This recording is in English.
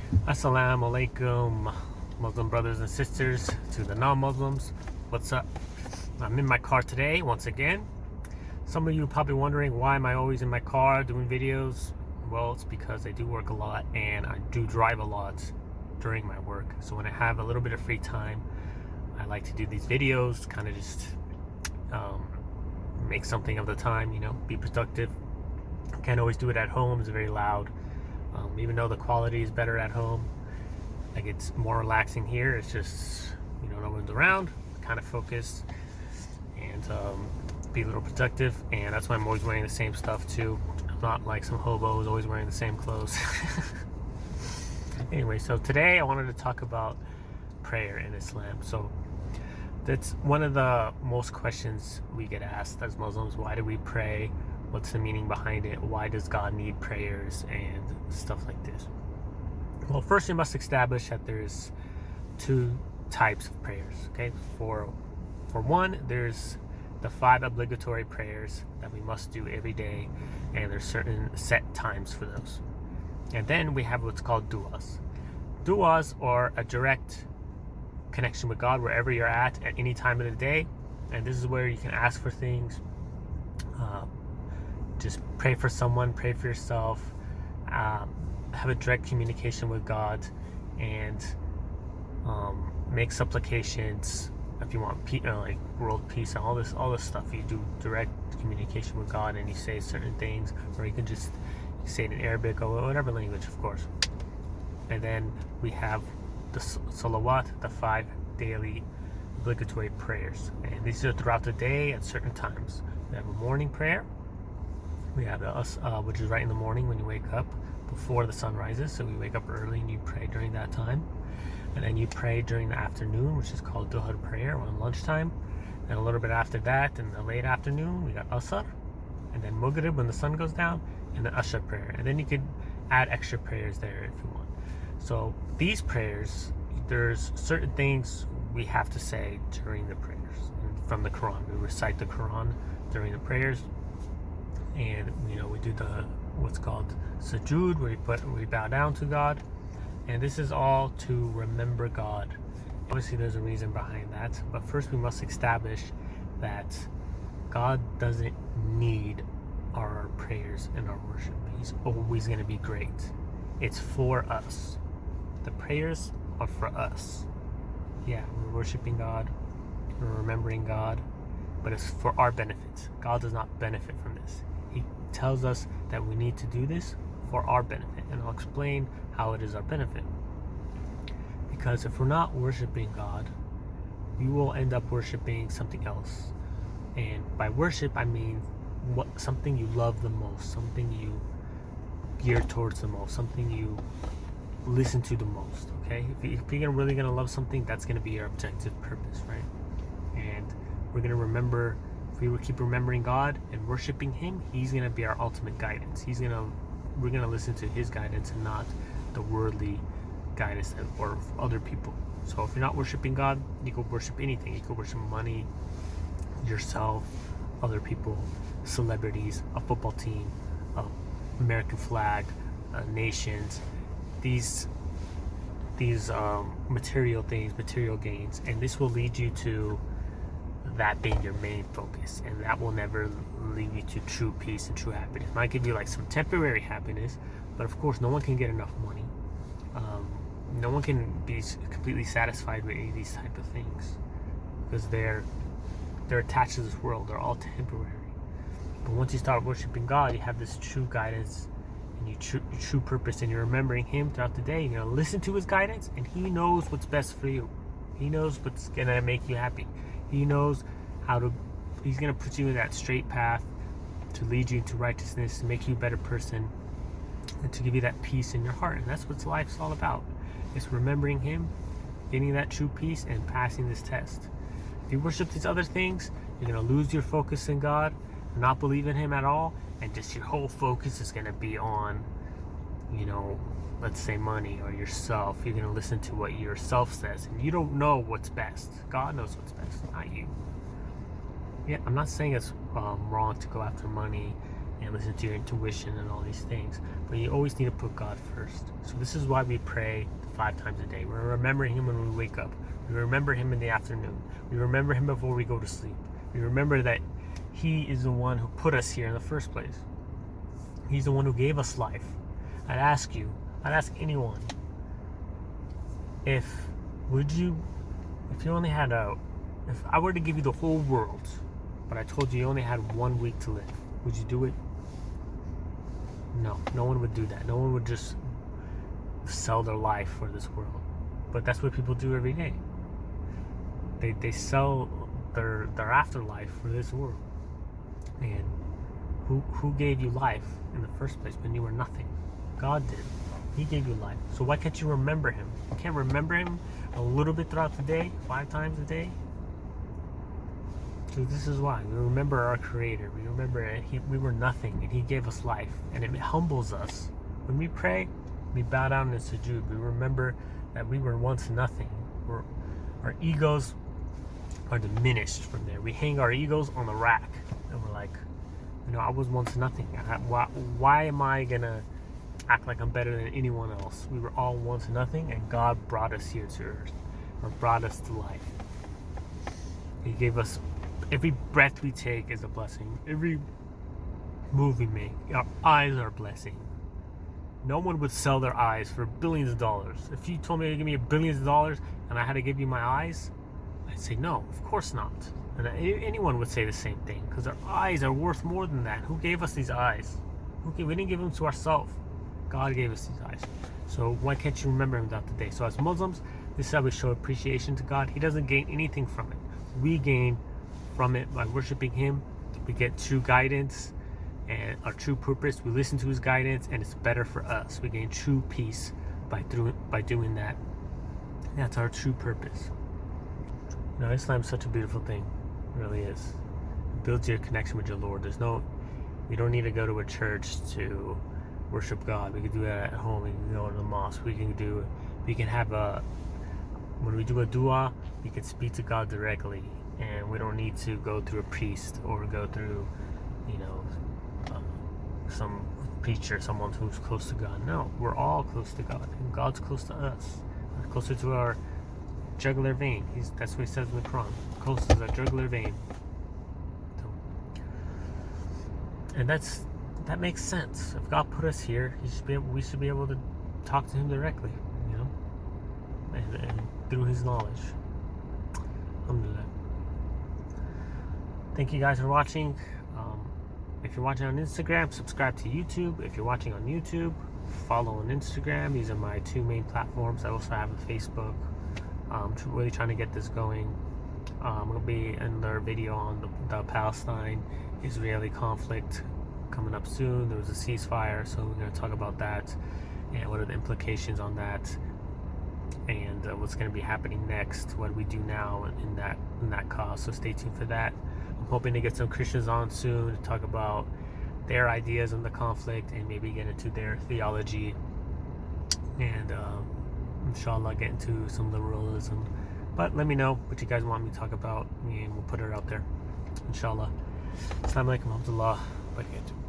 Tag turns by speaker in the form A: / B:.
A: Assalamu alaikum, Muslim brothers and sisters. To the non-Muslims, what's up? I'm in my car today once again. Some of you are probably wondering, why am I always in my car doing videos? Well, it's because I do work a lot and I do drive a lot during my work. So when I have a little bit of free time, I like to do these videos, kind of just make something of the time, be productive. Can't always do it at home, it's very loud. Even though the quality is better at home, like it's more relaxing here. It's just, no one's around, kind of focused and be a little productive. And that's why I'm always wearing the same stuff too. I'm not like some hobo who's always wearing the same clothes. Anyway, so today I wanted to talk about prayer in Islam. So that's one of the most questions we get asked as Muslims. Why do we pray? What's the meaning behind it? Why does God need prayers and stuff like this? Well, first we must establish that there's two types of prayers. Okay, for one, there's the 5 obligatory prayers that we must do every day, and there's certain set times for those. And then we have what's called du'as. Du'as are a direct connection with God wherever you're at any time of the day, and this is where you can ask for things. Just pray for someone, pray for yourself, have a direct communication with God, and make supplications if you want like world peace and all this stuff. You do direct communication with God, and you say certain things, or you can just say it in Arabic or whatever language, of course. And then we have the salawat, the 5 daily obligatory prayers, and these are throughout the day at certain times. We have a morning prayer. We have the which is right in the morning when you wake up before the sun rises. So we wake up early and you pray during that time. And then you pray during the afternoon, which is called duhur prayer, on lunchtime. And a little bit after that, in the late afternoon, we got asr. And then maghrib when the sun goes down, and then asr prayer. And then you could add extra prayers there if you want. So these prayers, there's certain things we have to say during the prayers. And from the Quran, we recite the Quran during the prayers. And we do the what's called sujood, where we bow down to God, and this is all to remember God. Obviously there's a reason behind that, but first we must establish that God doesn't need our prayers and our worship. He's always going to be great. It's for us. The prayers are for us. Yeah, we're worshiping God, we're remembering God, but it's for our benefit. God does not benefit from this. He tells us that we need to do this for our benefit, and I'll explain how it is our benefit. Because if we're not worshiping God, we will end up worshiping something else. And by worship, I mean something you love the most, something you gear towards the most, something you listen to the most. Okay, if you're really gonna love something, that's gonna be your objective purpose, right? And we're gonna remember. If we keep remembering God and worshiping Him, He's going to be our ultimate guidance. We're going to listen to His guidance and not the worldly guidance or other people. So if you're not worshiping God, you could worship anything. You could worship money, yourself, other people, celebrities, a football team, American flag, nations, these material things, material gains, and this will lead you to that being your main focus, and that will never lead you to true peace and true happiness. It might give you like some temporary happiness, but of course no one can get enough money. No one can be completely satisfied with any of these type of things, because they're attached to this world. They're all temporary. But once you start worshiping God, you have this true guidance and your true purpose, and you're remembering Him throughout the day. You're gonna listen to His guidance, and He knows what's best for you. He knows what's gonna make you happy. He knows He's going to put you in that straight path to lead you into righteousness, to make you a better person, and to give you that peace in your heart. And that's what life's all about. It's remembering Him, getting that true peace, and passing this test. If you worship these other things, you're going to lose your focus in God, not believe in Him at all, and just your whole focus is going to be on, let's say money or yourself. You're going to listen to what yourself says, and you don't know what's best. God knows what's best, not you. Yeah, I'm not saying it's wrong to go after money and listen to your intuition and all these things. But you always need to put God first. So this is why we pray 5 times a day. We remember Him when we wake up. We remember Him in the afternoon. We remember Him before we go to sleep. We remember that He is the one who put us here in the first place. He's the one who gave us life. I'd ask anyone, if I were to give you the whole world, but I told you only had 1 week to live, would you do it? No one would do that. No one would just sell their life for this world. But that's what people do every day. They sell their afterlife for this world. And who gave you life in the first place when you were nothing? God did. He gave you life. So why can't you remember Him? You can't remember Him a little bit throughout the day, 5 times a day? So this is why. We remember our Creator. We remember we were nothing and He gave us life. And it humbles us. When we pray, we bow down in sujood. We remember that we were once nothing. Our egos are diminished from there. We hang our egos on the rack. And we're like, I was once nothing. Why am I going to act like I'm better than anyone else? We were all once nothing, and God brought us here to earth, or brought us to life. He gave us, every breath we take is a blessing. Every move we make, our eyes are a blessing. No one would sell their eyes for billions of dollars. If you told me to give me billions of dollars and I had to give you my eyes, I'd say no, of course not. And anyone would say the same thing, because our eyes are worth more than that. Who gave us these eyes? We didn't give them to ourselves. God gave us these eyes. So why can't you remember Him throughout the day? So as Muslims, this is how we show appreciation to God. He doesn't gain anything from it. We gain from it by worshiping Him. We get true guidance and our true purpose. We listen to His guidance, and it's better for us. We gain true peace by doing that. That's our true purpose. Islam is such a beautiful thing. It really is. It builds your connection with your Lord. We don't need to go to a church to worship God. We can do that at home. We can go to the mosque. When we do a dua, we can speak to God directly, and we don't need to go through a priest or go through, some preacher, someone who's close to God. No, we're all close to God, and God's close to us. We're closer to our jugular vein. That's what He says in the Quran. Close to the jugular vein. And that makes sense. If God put us here, we should be able to talk to Him directly, and through His knowledge. Alhamdulillah. Thank you guys for watching. If you're watching on Instagram, subscribe to YouTube. If you're watching on YouTube, follow on Instagram. These are my 2 main platforms. I also have a Facebook. I'm really trying to get this going. I'm going to be in another video on the Palestine-Israeli conflict coming up soon. There was a ceasefire, so we're going to talk about that and what are the implications on that, and what's going to be happening next, what we do now in that cause. So stay tuned for that. I'm hoping to get some Christians on soon to talk about their ideas on the conflict and maybe get into their theology, and inshallah get into some liberalism. But let me know what you guys want me to talk about, and we'll put it out there, inshallah. Assalamu alaikum wa rahmatullah wa barakatuh.